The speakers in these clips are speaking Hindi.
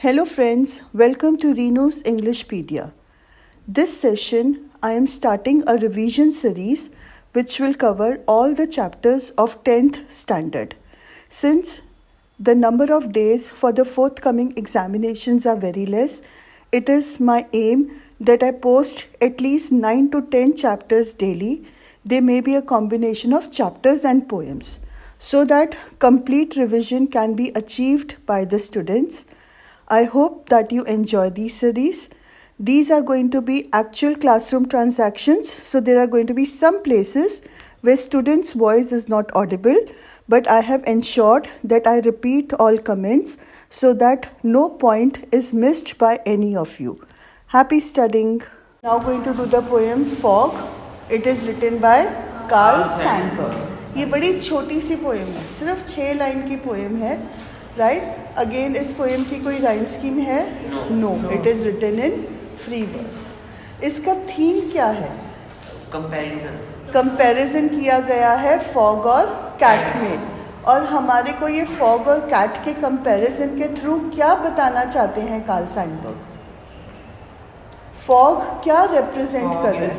Hello friends, welcome to Reno's Englishpedia. This session I am starting a revision series which will cover all the chapters of 10th standard. Since the number of days for the forthcoming examinations are very less, it is my aim that I post at least 9 to 10 chapters daily. They may be a combination of chapters and poems, so that complete revision can be achieved by the students. I hope that you enjoy these series. These are going to be actual classroom transactions, so there are going to be some places where students' voice is not audible, but I have ensured that I repeat all comments so that no point is missed by any of you. Happy studying. Now going to do the poem Fog. It is written by Karl Sandberg. ये बड़ी छोटी सी पोएम है, सिर्फ 6 लाइन की पोएम है, राइट. अगेन इस पोएम की कोई राइम स्कीम है? No. It is written in free verse. इसका थीम क्या है? कंपैरिजन किया गया है फॉग और कैट में. और हमारे को ये फॉग और कैट के कंपैरिजन के थ्रू क्या बताना चाहते हैं कार्ल सैंडबर्ग? फॉग क्या रिप्रेजेंट कर रहा है?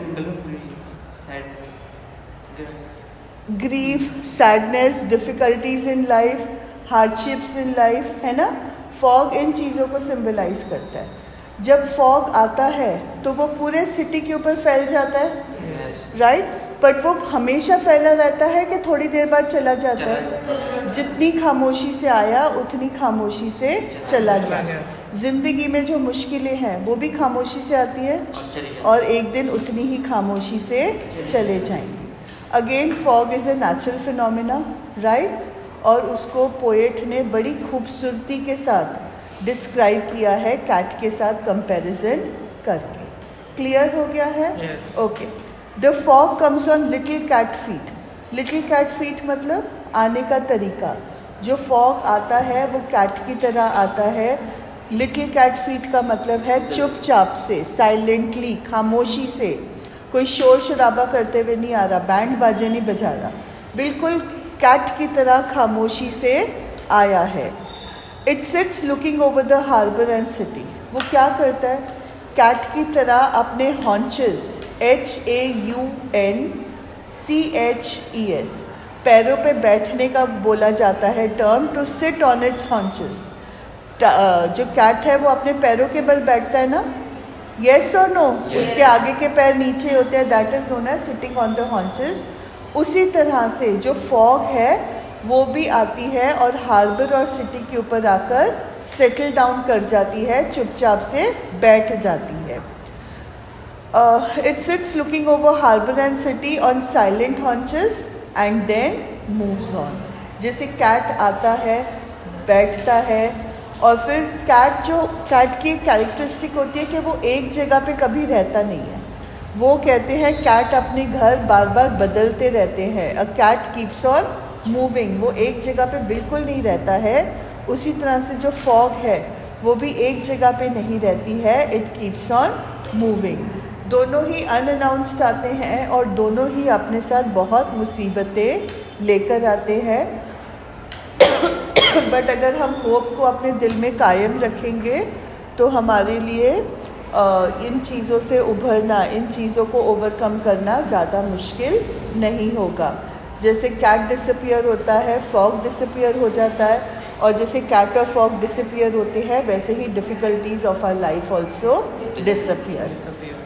Grief, sadness, difficulties in life, hardships in life, है ना. फॉग इन चीज़ों को सिंबलाइज करता है. जब फॉग आता है तो वो पूरे सिटी के ऊपर फैल जाता है, राइट. बट वो हमेशा फैला रहता है कि थोड़ी देर बाद चला जाता है? जितनी खामोशी से आया उतनी खामोशी से चला गया. ज़िंदगी में जो मुश्किलें हैं वो भी खामोशी से आती है और एक दिन उतनी ही खामोशी से चले जाएंगी. Again fog is a natural phenomena, right. और उसको पोएट ने बड़ी खूबसूरती के साथ डिस्क्राइब किया है कैट के साथ कंपैरिजन करके. क्लियर हो गया है? Okay. The fog comes on little cat feet. Little cat feet मतलब आने का तरीका. जो फॉग आता है वो कैट की तरह आता है. लिटिल कैट फीट का मतलब है चुपचाप से, साइलेंटली, खामोशी से. कोई शोर शराबा करते हुए नहीं आ रहा, बैंड बाजे नहीं बजा रहा, बिल्कुल कैट की तरह खामोशी से आया है. It sits looking over the harbour and city. वो क्या करता है? कैट की तरह अपने हॉन्चेस, HAUNCHES, पैरों पे बैठने का बोला जाता है term, to sit on its haunches. जो कैट है वो अपने पैरों के बल बैठता है ना, येस और नो? उसके आगे के पैर नीचे होते हैं, that is known as sitting on the haunches. उसी तरह से जो फॉग है वो भी आती है और हार्बर और सिटी के ऊपर आकर सेटल डाउन कर जाती है, चुपचाप से बैठ जाती है. It sits looking over harbour and city on silent haunches and then moves on. जैसे कैट आता है, बैठता है, और फिर कैट की कैरेक्टरिस्टिक होती है कि वो एक जगह पे कभी रहता नहीं है. वो कहते हैं कैट अपने घर बार बार बदलते रहते हैं. A cat keeps on moving. वो एक जगह पे बिल्कुल नहीं रहता है. उसी तरह से जो फॉग है वो भी एक जगह पे नहीं रहती है, इट कीप्स ऑन मूविंग. दोनों ही अनअनाउंस्ड आते हैं और दोनों ही अपने साथ बहुत मुसीबतें लेकर आते हैं. बट अगर हम होप को अपने दिल में कायम रखेंगे तो हमारे लिए इन चीज़ों से उभरना, इन चीज़ों को ओवरकम करना ज़्यादा मुश्किल नहीं होगा. जैसे कैट डिसअपियर होता है, फॉग डिसअपियर हो जाता है, और जैसे कैट और फॉग डिसअपियर होते हैं वैसे ही difficulties of our life also disappear.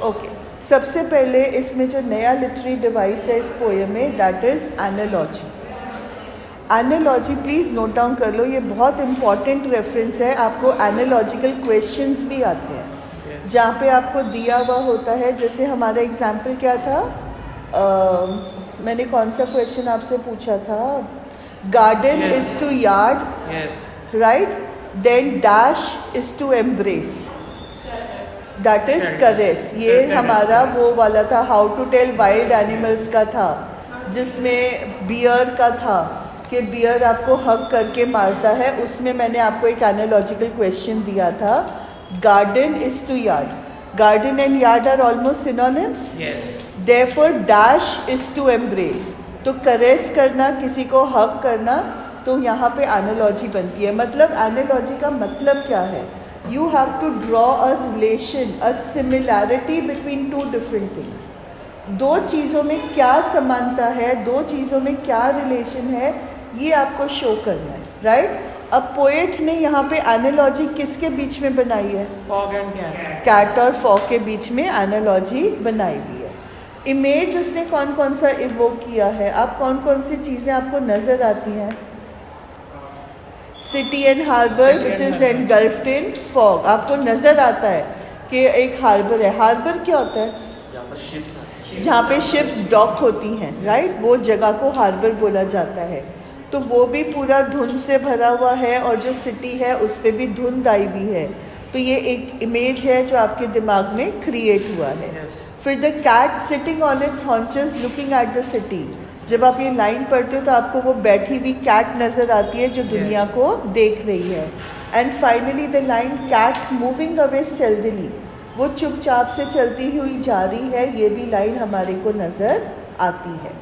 Okay. सबसे पहले इसमें जो नया लिटरेरी डिवाइस है इस पोएम में, that is analogy. Analogy please note down कर लो, ये बहुत इंपॉर्टेंट रेफरेंस है. आपको एनालॉजिकल क्वेश्चंस भी आते हैं जहाँ पे आपको दिया हुआ होता है. जैसे हमारा एग्जाम्पल क्या था, मैंने कौन सा क्वेश्चन आपसे पूछा था? Garden is to yard, right. Then dash is to embrace, that is caress. ये हमारा वो वाला था, how to tell wild animals का था, जिसमें बियर का था कि बियर आपको हग करके मारता है. उसमें मैंने आपको एक एनालॉजिकल क्वेश्चन दिया था, garden is to yard. Garden and yard are almost synonyms. Therefore dash is to embrace. तो करेस करना, किसी को हग करना, तो यहाँ पे एनालॉजी बनती है. मतलब एनालॉजी का मतलब क्या है? you have to draw a relation, a similarity between two different things. दो चीज़ों में क्या समानता है, दो चीज़ों में क्या रिलेशन है, ये आपको शो करना है, राइट? अब पोएट ने यहाँ पे एनालॉजी किसके बीच में बनाई है? Fog and cat. कैट और फॉग के बीच में एनालॉजी बनाई हुई है। इमेज उसने कौन कौन सा इवोक किया है? आप कौन कौन सी चीज़ें आपको नज़र आती हैं? City and harbour which is engulfed in fog. आपको नज़र आता है कि एक हार्बर है। हार्बर क्या होता है? जहाँ पे शिप्स डॉक होती हैं, राइट? वो जगह को हार्बर बोला जाता है। तो वो भी पूरा धुंध से भरा हुआ है और जो सिटी है उस पर भी धुंध आई हुई है। तो ये एक इमेज है जो आपके दिमाग में क्रिएट हुआ है। फिर the cat sitting on its haunches looking at the city. जब आप ये लाइन पढ़ते हो तो आपको वो बैठी हुई कैट नज़र आती है जो दुनिया को देख रही है। And finally the line cat moving away stealthily, वो चुपचाप से चलती हुई जा रही है, ये भी लाइन हमारे को नज़र आती है।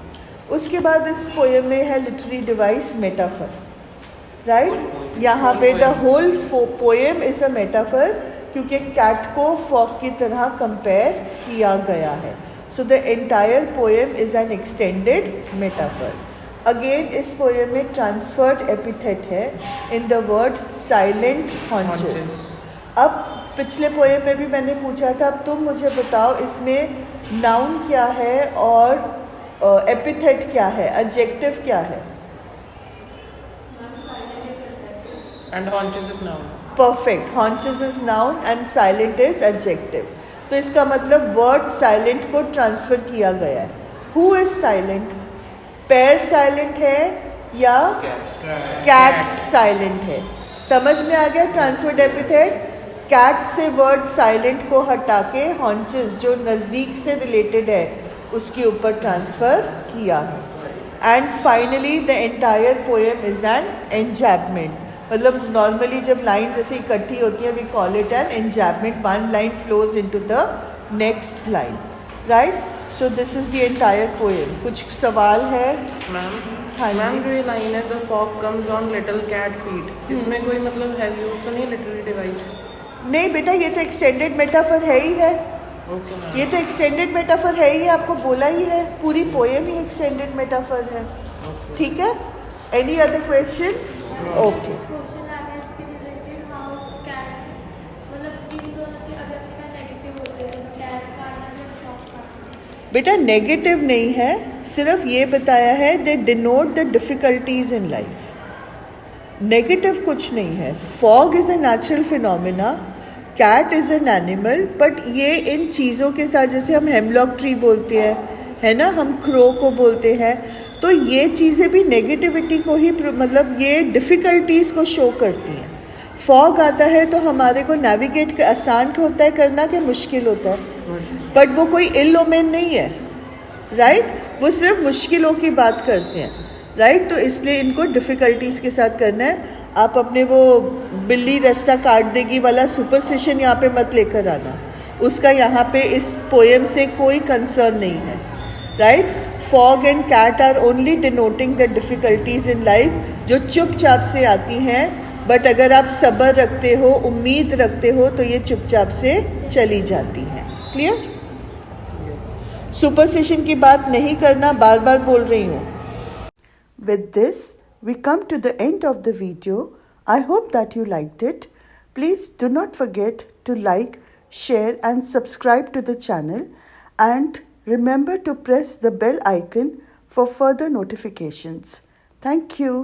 उसके बाद इस पोएम में है लिटरेरी डिवाइस मेटाफर, राइट? यहाँ पे the whole poem is a metaphor, क्योंकि कैट को फॉग की तरह कंपेयर किया गया है। So the entire poem is an extended metaphor. Again इस पोएम में ट्रांसफर्ड एपिथेट है in the word silent haunches. अब पिछले पोएम में भी मैंने पूछा था, अब तुम मुझे बताओ इसमें नाउन क्या है और एपिथेट क्या है, एडजेक्टिव क्या है? And haunches is noun. Perfect, haunches is noun and silent is adjective. तो इसका मतलब वर्ड साइलेंट को ट्रांसफर किया गया है। Who is silent? पैर साइलेंट है या कैट साइलेंट है? समझ में आ गया ट्रांसफर्ड एपिथेट? कैट से वर्ड साइलेंट को हटा के हॉन्चेस जो नज़दीक से रिलेटेड है उसके ऊपर ट्रांसफ़र किया है। And finally the entire poem is an enjambment. मतलब नॉर्मली जब लाइन जैसे इकट्ठी होती है we call it an enjambment, one line flows into the next line, right? So this is the entire poem. कुछ सवाल है? मैम, हाँ जी। जो ये लाइन है the fog comes on little cat feet, इसमें कोई मतलब है यूज तो नहीं लिटरेरी डिवाइस? नहीं बेटा, ये तो एक्सटेंडेड मेटाफर है ही है। ओके, ये तो एक्सटेंडेड मेटाफर है ही, आपको बोला ही है, पूरी पोएम ही एक्सटेंडेड मेटाफर है। ठीक है? Any other question? ओके। बेटा नेगेटिव नहीं है, सिर्फ ये बताया है they denote the difficulties in life. Negative कुछ नहीं है। Fog is a natural phenomena, cat is an animal, but ये इन चीज़ों के साथ, जैसे हम हेमलॉक ट्री बोलते हैं, है ना, हम क्रो को बोलते हैं, तो ये चीज़ें भी नेगेटिविटी को ही मतलब ये डिफ़िकल्टीज़ को शो करती हैं। फॉग आता है तो हमारे को नेविगेट आसान होता है करना कि मुश्किल होता है? बट वो कोई इल ओमेन नहीं है, राइट? वो सिर्फ मुश्किलों की बात करते हैं, राइट? तो इसलिए इनको डिफ़िकल्टीज़ के साथ करना है। आप अपने वो बिल्ली रास्ता काट देगी वाला सुपरस्टिशन यहाँ पे मत लेकर आना, उसका यहाँ पे इस पोएम से कोई कंसर्न नहीं है, right? Fog and cat are only denoting the difficulties in life जो चुपचाप से आती हैं, बट अगर आप सब्र रखते हो, उम्मीद रखते हो, तो ये चुपचाप से चली जाती हैं। क्लियर? सुपरस्टिशन की बात नहीं करना, बार बार बोल रही हूँ। With this, we come to the end of the video. I hope that you liked it. Please do not forget to like, share and subscribe to the channel, and remember to press the bell icon for further notifications. Thank you.